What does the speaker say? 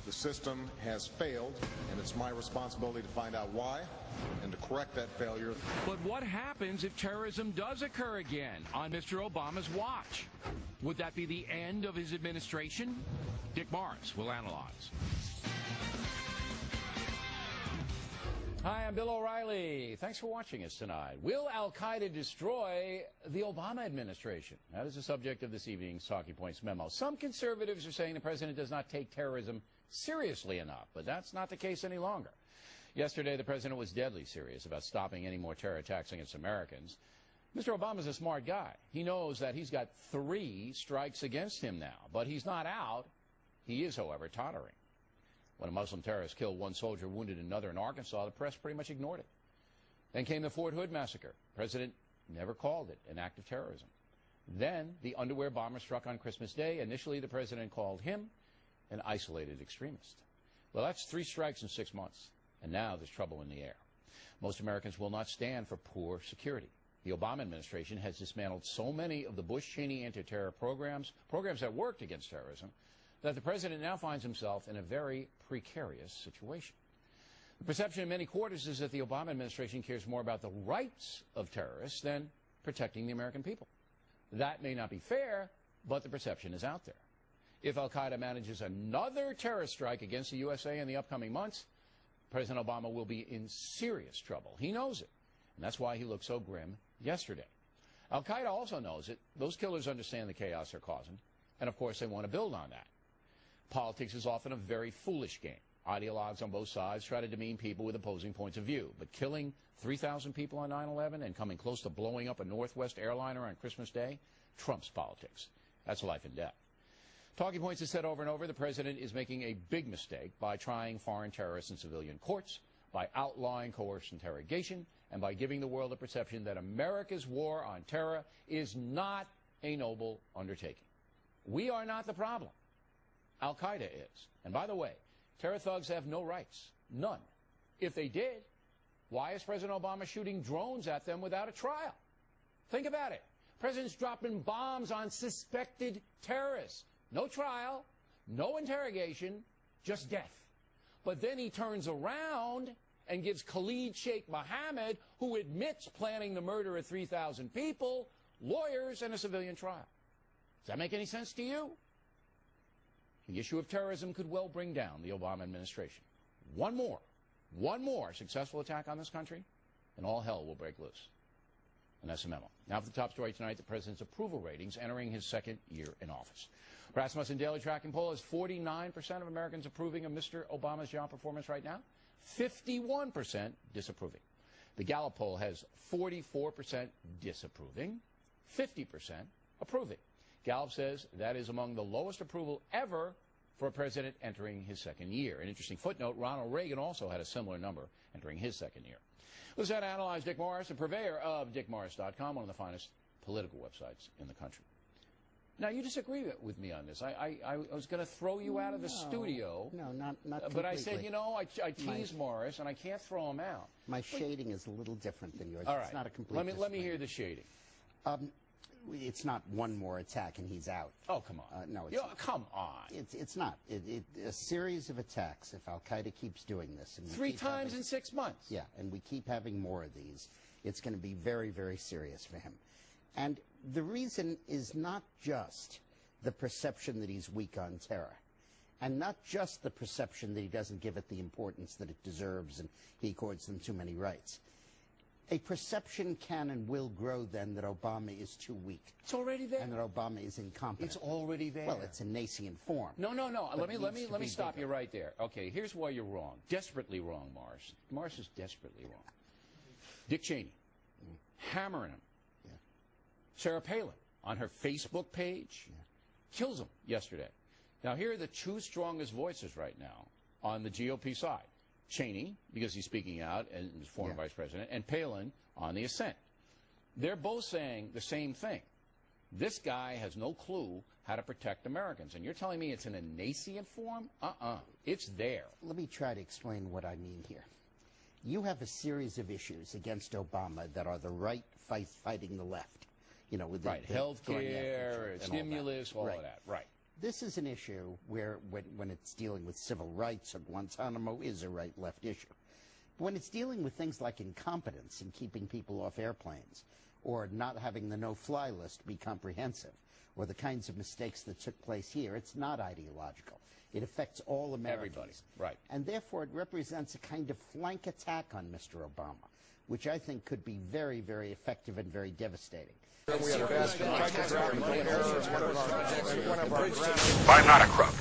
The system has failed, and it's my responsibility to find out why and to correct that failure. But what happens if terrorism does occur again on Mr. Obama's watch? Would that be the end of his administration? Dick Morris will analyze. Hi, I'm Bill O'Reilly. Thanks for watching us tonight. Will al-Qaeda destroy the Obama administration? That is the subject of this evening's Talking Points memo. Some conservatives are saying the president does not take terrorism seriously enough, but that's not the case any longer. Yesterday, the president was deadly serious about stopping any more terror attacks against Americans. Mr. Obama's a smart guy. He knows that he's got 3 strikes against him now, but he's not out. He is, however, tottering. When a Muslim terrorist killed 1 soldier, wounded another in Arkansas, the press pretty much ignored it. Then came the Fort Hood massacre. The president never called it an act of terrorism. Then the underwear bomber struck on Christmas Day. Initially, the president called him an isolated extremist. Well, that's 3 strikes in 6 months, and now there's trouble in the air. Most Americans will not stand for poor security. The Obama administration has dismantled so many of the Bush-Cheney anti-terror programs that worked against terrorism, that the president now finds himself in a very precarious situation. The perception in many quarters is that the Obama administration cares more about the rights of terrorists than protecting the American people. That may not be fair, but the perception is out there. If al-Qaeda manages another terrorist strike against the USA in the upcoming months, President Obama will be in serious trouble. He knows it, and that's why he looked so grim yesterday. Al-Qaeda also knows it. Those killers understand the chaos they're causing, and of course they want to build on that. Politics is often a very foolish game. Ideologues on both sides try to demean people with opposing points of view. But killing 3,000 people on 9/11 and coming close to blowing up a Northwest airliner on Christmas Day trumps politics. That's life and death. Talking Points has said over and over the president is making a big mistake by trying foreign terrorists in civilian courts, by outlawing coerced interrogation, and by giving the world a perception that America's war on terror is not a noble undertaking. We are not the problem. Al-Qaeda is. And by the way, terror thugs have no rights. None. If they did, why is President Obama shooting drones at them without a trial? Think about it. The president's dropping bombs on suspected terrorists. No trial, no interrogation, just death. But then he turns around and gives Khalid Sheikh Mohammed, who admits planning the murder of 3,000 people, lawyers and a civilian trial. Does that make any sense to you? The issue of terrorism could well bring down the Obama administration. One more successful attack on this country, and all hell will break loose. And that's the memo. Now for the top story tonight, the president's approval ratings entering his 2nd year in office. Rasmussen Daily Tracking Poll has 49% of Americans approving of Mr. Obama's job performance right now, 51% disapproving. The Gallup poll has 44% disapproving, 50% approving. Gallup says that is among the lowest approval ever for a president entering his 2nd year. An interesting footnote, Ronald Reagan also had a similar number entering his 2nd year. Let's now analyze Dick Morris, the purveyor of DickMorris.com, one of the finest political websites in the country. Now, you disagree with me on this. I was going to throw you out of the studio. No, not completely. But I said, you know, I tease Morris, and I can't throw him out. My shading is a little different than yours. All right. It's not a complete Let me hear the shading. It's not one more attack and he's out. Oh, come on. No, it's come on. It's not. A series of attacks, if al-Qaeda keeps doing this. And 3 times in 6 months. Yeah, and we keep having more of these. It's going to be very, very serious for him. And the reason is not just the perception that he's weak on terror, and not just the perception that he doesn't give it the importance that it deserves and he accords them too many rights. A perception can and will grow then that Obama is too weak. It's already there. And that Obama is incompetent. It's already there. Well, it's in nascent form. No. Let me stop you right there. Okay, here's why you're wrong. Desperately wrong, Morris. Morris is desperately wrong. Dick Cheney, hammering him. Yeah. Sarah Palin, on her Facebook page, kills him yesterday. Now, here are the 2 strongest voices right now on the GOP side. Cheney, because he's speaking out and is former vice president, and Palin on the ascent. They're both saying the same thing. This guy has no clue how to protect Americans. And you're telling me it's in a nascent form? It's there. Let me try to explain what I mean here. You have a series of issues against Obama that are the right fighting the left. You know, with health care, stimulus, all of that. Right. this is an issue where, when it's dealing with civil rights, or Guantanamo is a right-left issue. But when it's dealing with things like incompetence in keeping people off airplanes, or not having the no-fly list be comprehensive, or the kinds of mistakes that took place here, it's not ideological. It affects all Americans. Everybody, right. And therefore, it represents a kind of flank attack on Mr. Obama, which I think could be very, very effective and very devastating. I'm not a crook.